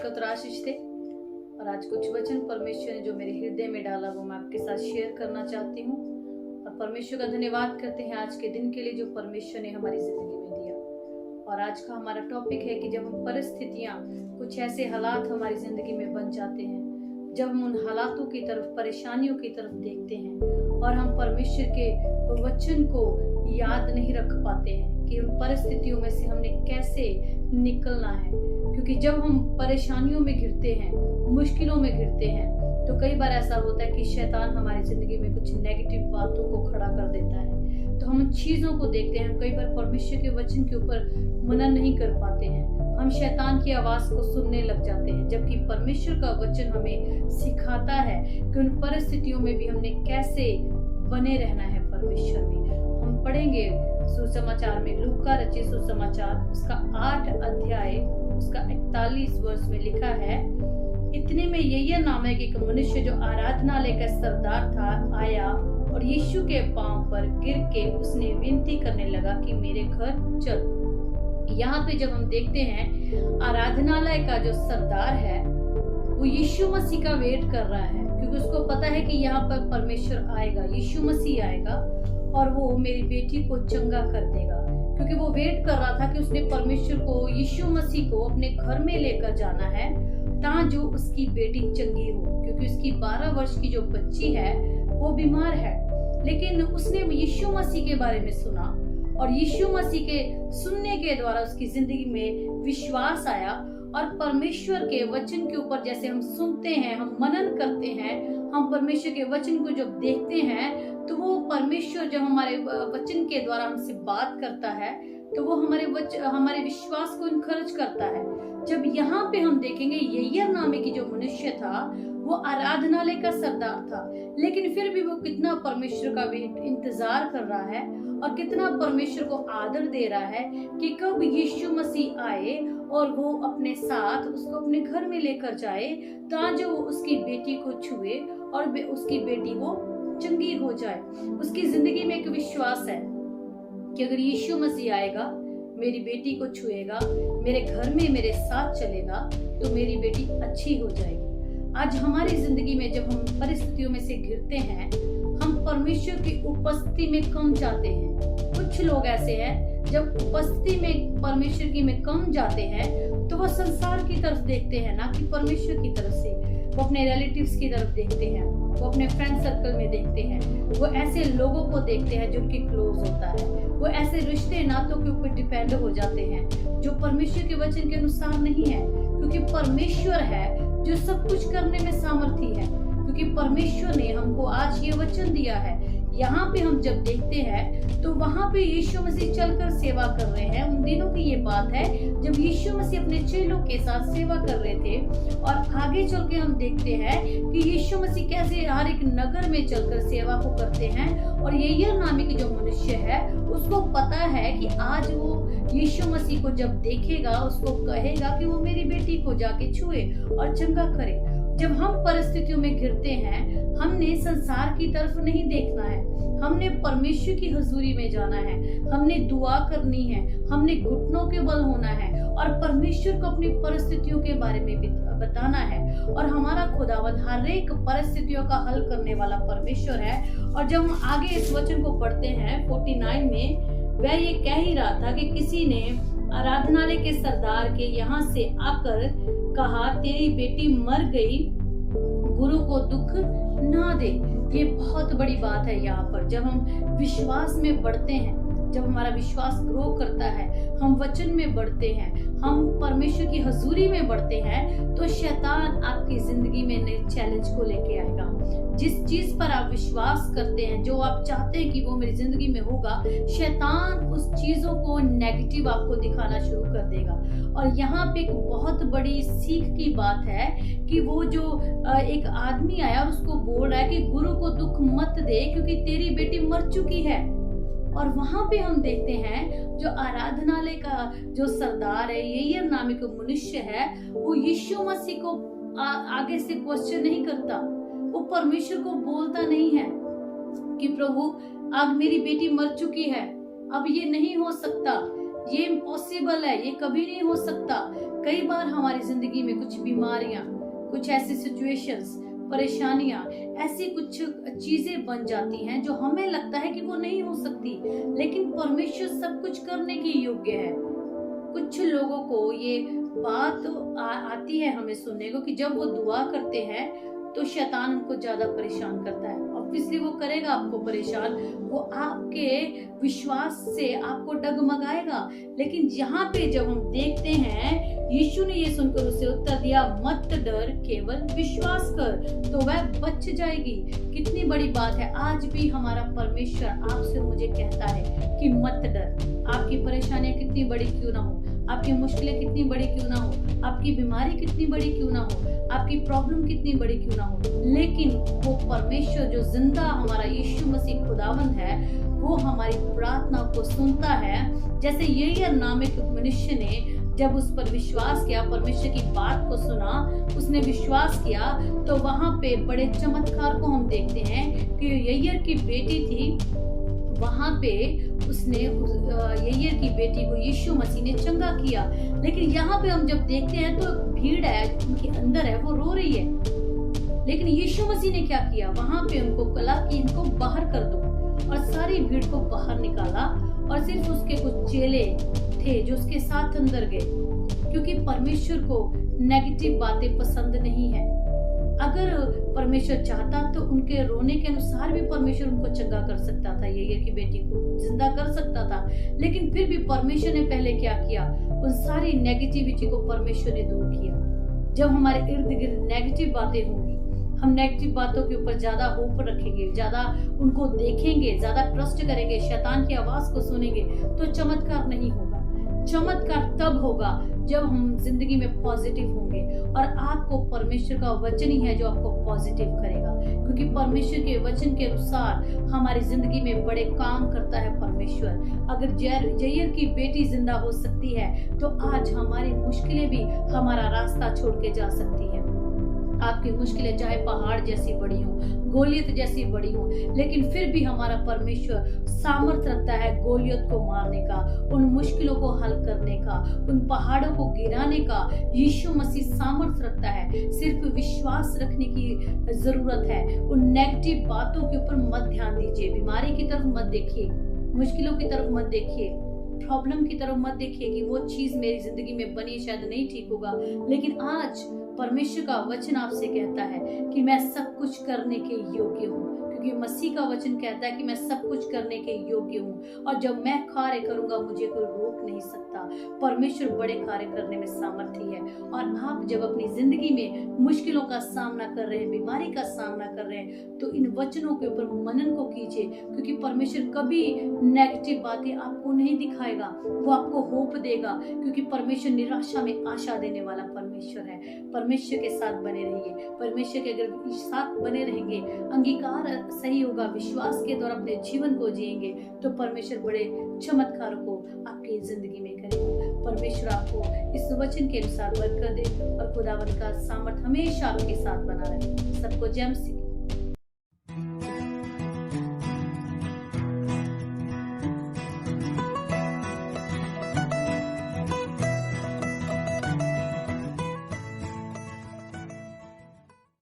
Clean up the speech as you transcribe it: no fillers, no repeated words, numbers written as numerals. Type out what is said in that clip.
सर्वत्र आशीष थे। और आज कुछ वचन परमेश्वर ने जो मेरे हृदय में डाला वो मैं आपके साथ शेयर करना चाहती हूँ। और परमेश्वर का धन्यवाद करते हैं आज के दिन के लिए जो परमेश्वर ने हमारी जिंदगी में दिया। और आज का हमारा टॉपिक है कि जब हम परिस्थितियां, कुछ ऐसे हालात हमारी जिंदगी में बन जाते हैं, जब हम उन हालातों की तरफ, परेशानियों की तरफ देखते हैं और हम परमेश्वर के वचन को याद नहीं रख पाते हैं कि उन परिस्थितियों में से हमने कैसे निकलना है। क्योंकि जब हम परेशानियों में घिरते हैं, मुश्किलों में घिरते हैं, तो कई बार ऐसा होता है कि शैतान हमारी जिंदगी में कुछ नेगेटिव बातों को खड़ा कर देता है। तो हम उन चीजों को देखते हैं, कई बार परमेश्वर के वचन के ऊपर मनन नहीं कर पाते हैं, हम शैतान की आवाज को सुनने लग जाते हैं। जबकि परमेश्वर का वचन हमें सिखाता है कि उन परिस्थितियों में भी हमने कैसे बने रहना है परमेश्वर में। हम पढ़ेंगे सुसमाचार में, लूका रचित सुसमाचार उसका 8 अध्याय उसका 41 वर्ष में लिखा है, इतने में यहीया नामक एक मनुष्य जो आराधनालय का सरदार था आया और यीशु के पांव पर गिर के उसने विनती करने लगा कि मेरे घर चल। यहाँ पे जब हम देखते हैं आराधनालय का जो सरदार है वो यीशु मसीह का वेट कर रहा है, क्योंकि उसको पता है कि यहाँ पर परमेश्वर आएगा, यीशु मसीह आएगा और वो मेरी बेटी को चंगा कर देगा। क्योंकि वो वेट कर रहा था कि उसने परमेश्वर को, यीशु मसीह को अपने घर में लेकर जाना है ताकि जो उसकी बेटी चंगी हो। क्योंकि उसकी 12 वर्ष की जो बच्ची है वो बीमार है, लेकिन उसने यीशु मसीह के बारे में सुना और यीशु मसीह के सुनने के द्वारा उसकी जिंदगी में विश्वास आया। और परमेश्वर के वचन के ऊपर जैसे हम सुनते हैं, हम मनन करते हैं, हम परमेश्वर के वचन को जब देखते हैं तो वो परमेश्वर जब हमारे वचन के द्वारा हमसे बात करता है तो वो हमारे विश्वास को इनकरेज करता है। जब यहाँ पे हम देखेंगे यहीया नामे की जो मनुष्य था वो आराधनालय का सरदार था, लेकिन फिर भी वो कितना परमेश्वर का इंतजार कर रहा है और कितना परमेश्वर को आदर दे रहा है कि कब यीशु मसीह आए और वो अपने साथ उसको अपने घर में लेकर जाए ताकि वो उसकी बेटी को छुए और उसकी बेटी वो चंगी हो जाए। उसकी जिंदगी में एक विश्वास है कि अगर यीशु मसीह आएगा, मेरी बेटी को छुएगा, मेरे घर में मेरे साथ चलेगा तो मेरी बेटी अच्छी हो जाएगी। आज हमारी जिंदगी में जब हम परिस्थितियों में से घिरते हैं, हम परमेश्वर की उपस्थिति में कम जाते हैं। कुछ लोग ऐसे हैं जब उपस्थिति में परमेश्वर की में कम जाते हैं तो वो संसार की तरफ देखते हैं, ना कि परमेश्वर की तरफ से। वो अपने रिलेटिव्स की तरफ देखते हैं, वो अपने फ्रेंड सर्कल में देखते हैं, वो ऐसे लोगों को देखते हैं जो उनके क्लोज होता है, वो ऐसे रिश्ते नातों के ऊपर डिपेंड हो जाते हैं जो परमेश्वर के वचन के अनुसार नहीं है। क्योंकि परमेश्वर है जो सब कुछ करने में सामर्थी है, क्योंकि परमेश्वर ने हमको आज ये वचन दिया है। यहाँ पे हम जब देखते हैं तो वहां पे यीशु मसीह चलकर सेवा कर रहे हैं। उन दिनों की ये बात है जब यीशु मसीह अपने चेलों के साथ सेवा कर रहे थे। और आगे चल के हम देखते हैं कि यीशु मसीह कैसे हर एक नगर में चलकर सेवा को करते हैं। और यहीया नामक जो मनुष्य है उसको पता है कि आज वो यीशु मसीह को जब देखेगा उसको कहेगा कि वो मेरी बेटी को जाके छुए और चंगा करे। जब हम परिस्थितियों में घिरते हैं, हमने संसार की तरफ नहीं देखना है, हमने परमेश्वर की हुजूरी में जाना है, हमने दुआ करनी है, हमने घुटनों के बल होना है और परमेश्वर को अपनी परिस्थितियों के बारे में बताना है। और हमारा खुदावंद हर एक परिस्थितियों का हल करने वाला परमेश्वर है। और जब हम आगे इस वचन को पढ़ते हैं 49 में, वह ये कह ही रहा था कि किसी ने आराधनालय के सरदार के यहाँ से आकर कहा, तेरी बेटी मर गई, गुरु को दुख ना दे। ये बहुत बड़ी बात है। यहाँ पर जब हम विश्वास में बढ़ते हैं, जब हमारा विश्वास ग्रो करता है, हम वचन में बढ़ते हैं, हम परमेश्वर की हजूरी में बढ़ते हैं, तो शैतान आपकी जिंदगी में नए चैलेंज को लेके आएगा। जिस चीज पर आप विश्वास करते हैं, जो आप चाहते हैं कि वो मेरी जिंदगी में होगा, शैतान उस चीजों को नेगेटिव आपको दिखाना शुरू कर देगा। और यहाँ पे एक बहुत बड़ी सीख की बात है कि वो जो एक आदमी आया और उसको बोल रहा है कि गुरु को दुख मत दे क्योंकि तेरी बेटी मर चुकी है। और वहां पे हम देखते हैं जो आराधनालय का जो सरदार है, यहीया नामक मनुष्य है, वो यीशु मसीह को आगे से क्वेश्चन नहीं करता, वो परमेश्वर को बोलता नहीं है कि प्रभु अब मेरी बेटी मर चुकी है, अब ये नहीं हो सकता, ये इम्पॉसिबल है, ये कभी नहीं हो सकता। कई बार हमारी जिंदगी में कुछ बीमारियां, कुछ ऐसी सिचुएशंस, परेशानियां, ऐसी कुछ चीजें बन जाती हैं जो हमें लगता है कि वो नहीं हो सकती, लेकिन परमेश्वर सब कुछ करने के योग्य है। कुछ लोगों को ये बात आती है हमें सुनने को कि जब वो दुआ करते हैं तो शैतान उनको ज्यादा परेशान करता है। ऑब्वियसली वो करेगा आपको परेशान, वो आपके विश्वास से आपको डगमगाएगा। लेकिन यहाँ पे जब हम देखते हैं, यीशु ने ये सुनकर उसे उत्तर दिया, मत डर, केवल विश्वास कर तो वह बच जाएगी। कितनी बड़ी बात है। आज भी हमारा परमेश्वर आपसे मुझे कहता है कि मत डर। आपकी परेशानियां कितनी बड़ी क्यों ना हो, आपकी मुश्किलें कितनी बड़ी क्यों ना हो, आपकी बीमारी कितनी बड़ी क्यों ना हो, आपकी प्रॉब्लम कितनी बड़ी क्यों ना हो, लेकिन वो परमेश्वर जो जिंदा हमारा यीशु मसीह खुदावंद है, वो हमारी प्रार्थना को सुनता है। जैसे यही नामक मनुष्य ने जब उस पर विश्वास किया, परमेश्वर की बात को सुना, उसने विश्वास किया, तो वहां पे बड़े चमत्कार को हम देखते हैं कि यय्यर की बेटी थी, वहां पे उसने यय्यर की बेटी को यीशु मसीह ने चंगा किया। लेकिन यहाँ पे हम जब देखते हैं तो भीड़ है उनके अंदर है, वो रो रही है, लेकिन यीशु मसीह ने क्या किया, वहां पे उनको कहा कि इनको बाहर कर दो, और सारी भीड़ को बाहर निकाला, और सिर्फ उसके कुछ चेले थे जो उसके साथ अंदर गए, क्योंकि परमेश्वर को नेगेटिव बातें पसंद नहीं है। अगर परमेश्वर चाहता तो उनके रोने के अनुसार भी परमेश्वर उनको चंगा कर सकता था, यय्यर की बेटी को जिंदा कर सकता था, लेकिन फिर भी परमेश्वर ने पहले क्या किया, उन सारी नेगेटिविटी को परमेश्वर ने दूर किया। जब हमारे इर्द गिर्द नेगेटिव बातें होंगी, हम नेगेटिव बातों के ऊपर ज्यादा होप रखेंगे, ज्यादा उनको देखेंगे, ज्यादा ट्रस्ट करेंगे, शैतान की आवाज को सुनेंगे, तो चमत्कार नहीं होगा। चमत्कार तब होगा जब हम जिंदगी में पॉजिटिव होंगे, और आपको परमेश्वर का वचन ही है जो आपको पॉजिटिव करेगा, क्योंकि परमेश्वर के वचन के अनुसार हमारी जिंदगी में बड़े काम करता है परमेश्वर। अगर यय्यर की बेटी जिंदा हो सकती है, तो आज हमारी मुश्किलें भी हमारा रास्ता छोड़ के जा सकती है। आपकी मुश्किलें चाहे पहाड़ जैसी बड़ी हो, गोलियत जैसी बड़ी हो, लेकिन फिर भी हमारा परमेश्वर सामर्थ्य रखता है गोलियत को मारने का, उन मुश्किलों को हल करने का, उन पहाड़ों को गिराने का। यीशु मसीह सामर्थ्य रखता है, सिर्फ विश्वास रखने की जरूरत है। उन नेगेटिव बातों के ऊपर मत ध्यान दीजिए, बीमारी की तरफ मत देखिए, मुश्किलों की तरफ मत देखिए, प्रॉब्लम की तरफ मत देखिए कि वो चीज मेरी जिंदगी में बनी शायद नहीं ठीक होगा। लेकिन आज परमेश्वर का वचन आपसे कहता है कि मैं सब कुछ करने के योग्य हूँ, क्योंकि मसीह का वचन कहता है कि मैं सब कुछ करने के योग्य हूँ, और जब मैं कार्य करूंगा मुझे कोई रोक नहीं सकता। परमेश्वर बड़े कार्य करने में सामर्थी है। और आप जब अपनी जिंदगी में मुश्किलों का सामना कर रहे हैं, बीमारी का सामना कर रहे हैं, तो इन वचनों के ऊपर मनन को कीजिए, क्योंकि परमेश्वर कभी नेगेटिव बातें आपको नहीं दिखाएगा, वो आपको होप देगा, क्योंकि परमेश्वर निराशा में आशा देने वाला परमेश्वर है। परमेश्वर के साथ बने रहिए, परमेश्वर के अगर साथ बने रहेंगे, अंगीकार सही होगा, विश्वास के द्वारा अपने जीवन को जिएंगे, तो परमेश्वर बड़े चमत्कारों को आपकी जिंदगी में करेगा। परमेश्वर आपको इस वचन के अनुसार बरकत दे, और खुदावंद का सामर्थ हमेशा आपके साथ बना रहे। सबको जय मसीह।